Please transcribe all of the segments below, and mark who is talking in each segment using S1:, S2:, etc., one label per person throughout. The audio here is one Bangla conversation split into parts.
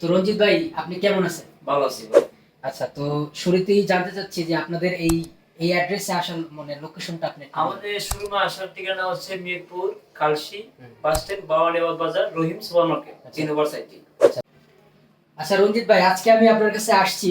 S1: তো রঞ্জিত ভাই আপনি কেমন আছেন?
S2: ভালো আছি ভাই।
S1: আচ্ছা, তো শুরুতেই জানতে চাচ্ছি যে আপনাদের এই অ্যাড্রেসে আসার মানে লোকেশনটা আপনি একটু বলুন।
S2: আমাদের শোরুমে আসার ঠিকানা হচ্ছে মিরপুর কালশি
S1: হুম।
S2: বাস স্ট্যান্ড, বাওয়ালিয়াবাদ বাজার, রহিম সুপার মার্কেট,
S1: আচ্ছা।
S2: 3 নম্বর সাইটে।
S1: আচ্ছা রঞ্জিত ভাই, আজকে আমি আপনার কাছে আসছি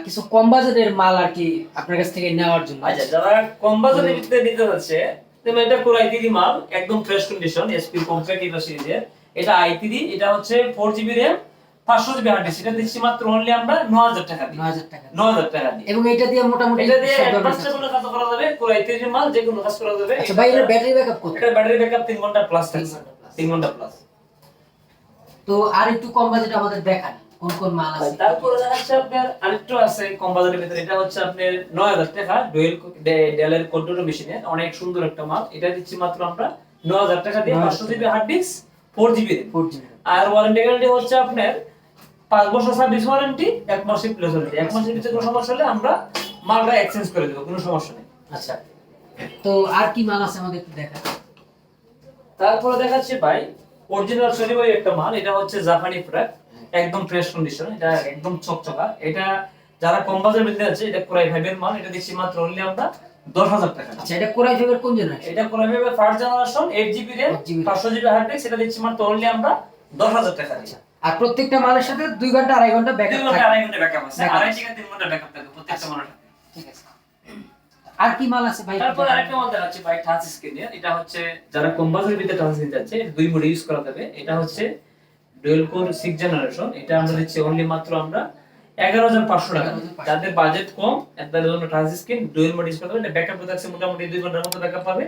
S1: কিছু কম বাজেটের মাল আর কি আপনার কাছ থেকে নেওয়ার জন্য।
S2: আচ্ছা, যারা কম বাজারে নিতে হচ্ছে তেমন এটা পুরো i3 মাল, একদম ফ্রেশ কন্ডিশন, এসপি কমপ্লিট এটা সিরিজের। এটা i3, এটা হচ্ছে 4GB RAM, 500GB hard disk. এটা দিচ্ছি মাত্র অনলি আমরা 9000 টাকা দিয়ে।
S1: 9000 টাকা
S2: 9000 টাকা দিয়ে।
S1: এবং এটা দিয়ে মোটামুটি
S2: এটা দিয়ে
S1: সব ধরনের
S2: অ্যাডভান্স
S1: কাজ।
S2: কোনো কাজ করা যাবে, পুরো i3 মাল যে কোনো কাজ করা যাবে।
S1: আচ্ছা ভাই, এর ব্যাটারি ব্যাকআপ কত?
S2: এটা ব্যাটারি ব্যাকআপ 3 ঘন্টা প্লাস
S1: 3
S2: থাকছে।
S1: ঘন্টা প্লাস।
S2: 3 ঘন্টা প্লাস।
S1: তো আর একটু কম বাজেট আমাদের দেখান, কোন কোন মাল আছে?
S2: তারপরে দেখা যাচ্ছে আপনার আরেকটু আছে কম বাজারের ভিতরে। এটা হচ্ছে আপনার 9000 টাকা, ডেলের কন্ট্রোল মেশিনে অনেক সুন্দর একটা মাল। এটা দিচ্ছি মাত্র আমরা 9000 টাকা দিয়ে, 500GB hard disk, 4GB।
S1: 4GB।
S2: আর ওয়ারেন্টি গ্যারান্টি হচ্ছে আপনার 5 বছর সার্ভিস ওয়ারেন্টি, 1 মাস রিপ্লেস ওয়ারেন্টি। 1 মাসের ভিতরে কোনো সমস্যা হলে আমরা মালটা এক্সচেঞ্জ করে দেব, কোনো সমস্যা নেই।
S1: আচ্ছা, তো আর কি মাল আছে আমাদের একটু দেখান।
S2: তারপরে দেখাচ্ছি ভাই অরিজিনাল সনিবই একটা মাল। এটা হচ্ছে জাপানি প্রোডাক্ট, একদম ফ্রেশ কন্ডিশন, এটা একদম চকচকা। এটা যারা কম বাজারে নিতে যাচ্ছে, এটা কোরাই 5 এর মাল। এটা দিচ্ছি মাত্র অনলি আমরা 10000 টাকা।
S1: আচ্ছা, এটা কোরাই ফাইবার কোন জেনারেশন?
S2: এটা কোরাই 5 এর first generation, 8GB RAM, 500GB hard disk. এটা দিচ্ছি মাত্র অনলি আমরা 10000 টাকা দিয়ে।
S1: আর প্রত্যেকটা মালের সাথে 2 ঘন্টা 2.5 ঘন্টা
S2: 2
S1: ব্যাকআপ
S2: ঘন্টা
S1: থাকে।
S2: 2.5 ঘন্টা ব্যাকআপ আছে, 2.5 থেকে 3 ঘন্টা ব্যাকআপ থাকে প্রত্যেকটা মালের সাথে।
S1: ঠিক আছে। আর কি মাল আছে ভাই?
S2: তারপর আরেকটা মাল দেখাচ্ছি ভাই, টাচ স্ক্রিনের। এটা হচ্ছে যারা কম বাজারের ভিতরে টাচ স্ক্রিন যাচ্ছে, এটা 2 মোড ইউজ করা যাবে। এটা হচ্ছে ডুয়াল কোর 6 জেনারেশন। এটা আমরা দিচ্ছি অনলি মাত্র আমরা 11500 টাকা।
S1: 11500
S2: যাদের বাজেট কম, তাদের জন্য touch screen dual mode use করতে হবে। এটা ব্যাকআপ থাকছে মোটামুটি 2 ঘন্টার মতো ব্যাকআপ পাবে।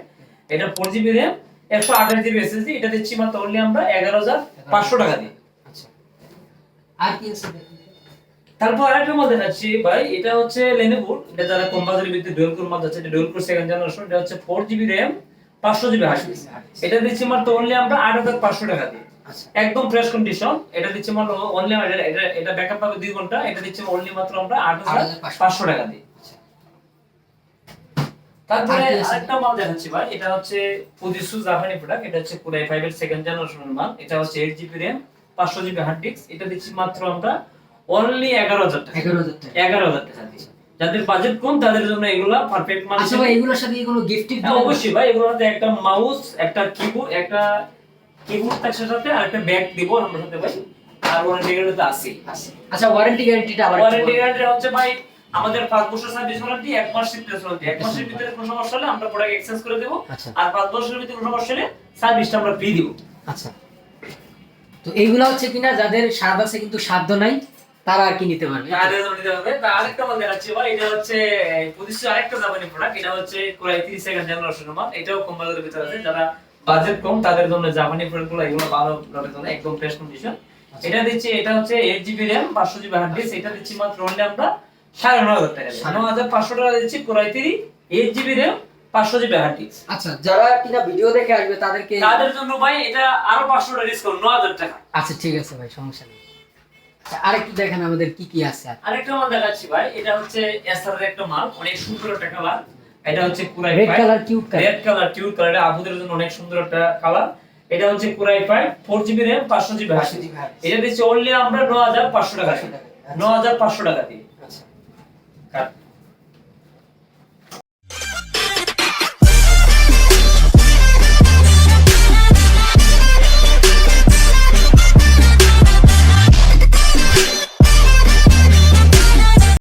S2: এটা 4GB RAM, 128GB SSD। এটা দিচ্ছি মাত্র অনলি আমরা 11500 টাকা দিয়ে।
S1: আচ্ছা, আর কি আছে দেখুন।
S2: তারপর আরেকটা মাল দেখাচ্ছি ভাই, এটা হচ্ছে Lenovo। এটা যারা কম বাজারের ভিতরে ডুয়াল কোর মাল যাচ্ছে, এটা ডুয়াল কোর 2nd জেনারেশন। এটা হচ্ছে 4GB RAM, 500GB hard disk. এটা দিচ্ছি মাত্র অনলি আমরা 8500 টাকা দিয়ে।
S1: আচ্ছা,
S2: একদম ফ্রেশ কন্ডিশন। এটা দিচ্ছি মাত্র অনলি এটা ব্যাকআপ পাবে 2 ঘন্টা। এটা দিচ্ছি অনলি মাত্র আমরা 8500 টাকা দিয়ে। তারপরে
S1: আর কি আছে?
S2: আরেকটা মাল দেখাচ্ছি ভাই, এটা হচ্ছে ফুজিসু জাপানি প্রোডাক্ট। এটা হচ্ছে কোরাই 5 এর 2nd জেনারেশনের মাল। এটা হচ্ছে 8GB RAM, 500GB hard disk. এটা দিচ্ছি মাত্র আমরা অনলি 11000 টাকা।
S1: 11000 টাকা।
S2: 11000 টাকা দিয়ে। যাদের বাজেট কম তাদের জন্য এগুলা পারফেক্ট মাল।
S1: আচ্ছা ভাই, এগুলোর সাথে কি কোনো গিফট টিফট
S2: হ্যাঁ, অবশ্যই ভাই। এগুলোর সাথে একটা মাউস, একটা কিবোর্ড তার সাথে আর একটা ব্যাগ দিব আমরা সাথে ভাই। আর ওয়ারেন্টি গ্যারান্টি তো আছে।
S1: আছে? আচ্ছা, ওয়ারেন্টি গ্যারান্টিটা আবার একটু
S2: ওয়ারেন্টি
S1: বলুন।
S2: গ্যারান্টি হচ্ছে ভাই আমাদের 5 বছর সার্ভিস ওয়ারেন্টি, 1 মাস রিপ্লেস ওয়ারেন্টি। 1 মাসের ভিতরে কোনো সমস্যা হলে আমরা প্রোডাক্ট এক্সচেঞ্জ করে দেব।
S1: আচ্ছা।
S2: আর 5 বছরের ভিতরে কোনো সমস্যা হলে সার্ভিসটা আমরা ফ্রি দিব।
S1: আচ্ছা, তো এইগুলা হচ্ছে কিনা যাদের স্বাদ আছে কিন্তু সাধ্য নাই, তারা আর কি নিতে পারবে।
S2: তাদের জন্য নিতে হবে। তা আরেকটা মাল দেখাচ্ছি ভাই, এটা হচ্ছে প্রতিষ্ঠা আরেকটা জাপানি প্রোডাক্ট। এটা হচ্ছে কোরাই 2nd জেনারেশনের মাল। এটাও কম বাজারের ভিতরে আছে। যারা বাজেট কম তাদের জন্য জাপানি প্রোডাক্টগুলো এগুলো ভালো লাগে, জন্য একদম ফ্রেশ কন্ডিশন। এটা দিচ্ছি, এটা হচ্ছে 8GB RAM, 500GB hard disk. এটা দিচ্ছি মাত্র অনলি আমরা 9500 টাকা দিয়ে। 9500 টাকা দিচ্ছি core i 3, 8GB RAM, 500GB hard disk.
S1: আচ্ছা, যারা কিনা ভিডিও দেখে আসবে তাদেরকে।
S2: তাদের জন্য ভাই এটা আরো 500 টাকা ডিসকাউন্ট, 9000 টাকা।
S1: আচ্ছা ঠিক আছে ভাই, সমস্যা নেই। আচ্ছা, আরেকটু দেখেন আমাদের কি কি আছে।
S2: আরেকটা মাল দেখাচ্ছি ভাই, এটা হচ্ছে এসআর একটা মাল, অনেক সুন্দর একটা কালার। এটা হচ্ছে কুরাই
S1: red
S2: 5,
S1: colour, cute colour.
S2: Red colour tube colour. এটা আপুদের জন্য অনেক সুন্দর একটা কালার। এটা হচ্ছে কুরাই 5, 4GB RAM, 500GB hard disk. এটা দিচ্ছি অনলি আমরা 9500 টাকা দিয়ে। 9500 টাকা দিয়ে।
S1: আচ্ছা।
S2: কাট।